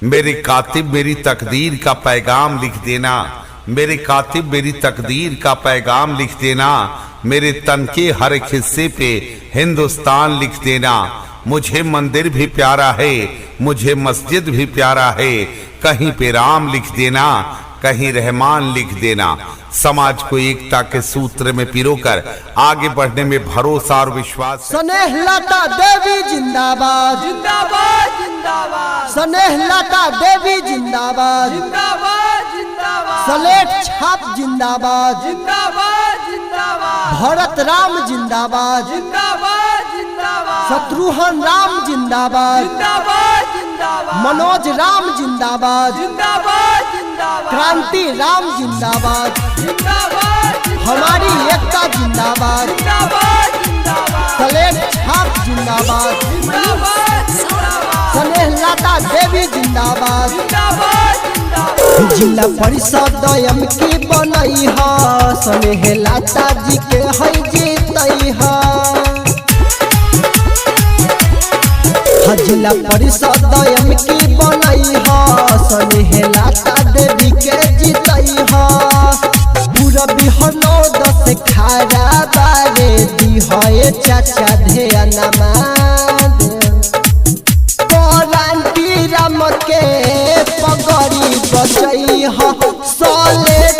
मेरे कातिब मेरी तकदीर का पैगाम लिख देना, मेरे कातिब मेरी तकदीर का पैगाम लिख देना, मेरे तन के हर एक हिस्से पे हिंदुस्तान लिख देना। मुझे मंदिर भी प्यारा है, मुझे मस्जिद भी प्यारा है, कहीं पे राम लिख देना, कहीं रहमान लिख देना। समाज को एकता के सूत्र में पिरोकर आगे बढ़ने में भरोसा और विश्वास। स्नेहलता देवी जिंदाबाद जिंदाबाद जिंदाबाद, स्नेहलता देवी जिंदाबाद जिंदाबाद जिंदाबाद, सलेट छाप जिंदाबाद जिंदाबाद जिंदाबाद, भरत राम जिंदाबाद जिंदाबाद जिंदाबाद, शत्रुघ्न राम जिंदाबाद जिंदाबाद जिंदाबाद, मनोज राम जिंदाबाद जिंदाबाद जिंदाबाद, क्रांति राम जिंदाबाद जिंदाबाद, हमारी एकता जिंदाबाद जिंदाबाद जिंदाबाद, सलेट छाप जिंदाबाद जिंदाबाद जिंदाबाद, स्नेहलता देवी जिंदाबाद जिंदाबाद जिंदाबाद, जिला परिषद एम की बनई है स्नेहलता जी के है जीतई है। जिला परिषद एम की बनई है स्नेहलता देवी के जीतई है। पूरा बिहनो दस खारा बारे दी है चाचा ध्यानमा राम के पगड़ी बचई है सलेट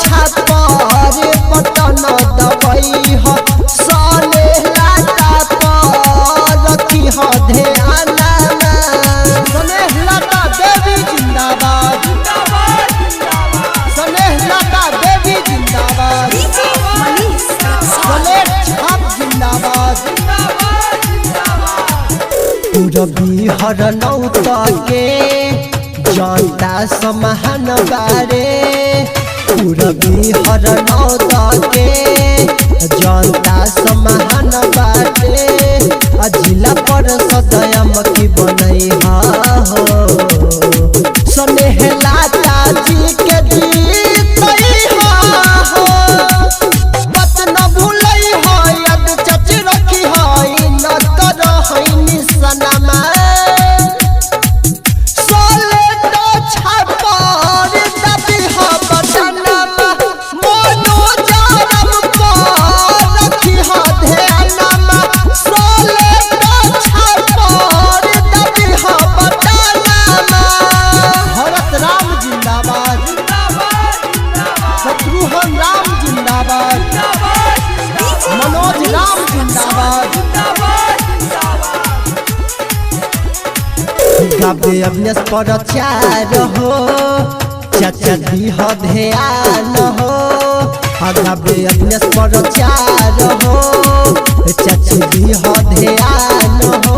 छापर बटन दबई है स्नेहलता पर रखी है ध्यान। स्नेहलता देवी जिंदाबाद स्नेहलता देवी जिंदाबाद सलेट छाप जिंदाबाद पूरा बिहार नौता के जनता समाहन बारे पूरा बिहार नौता के जनता समाहन बारे जिला परिषद एम की बनई हो स्नेहलता जी के जीतई हो बत न भूलई हो यद चच रखी है न कर है निसनमा सलेट छापर दबी है बटनमा मनोज राम पर रखी है ध्यानमा सलेट छापर दबी है बटनमा। भरत राम जिंदाबाद शत्रुघ्न राम जिंदाबाद मनोज राम जिंदाबाद गाबे अभ्यास प्रचार हो चाचा दी हो ध्यान हो गाबे अभ्यास प्रचार हो चाची दी हो ध्यान हो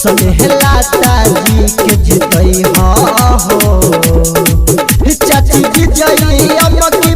स्नेहलता जी के जीतई हो चाची विजयी अम की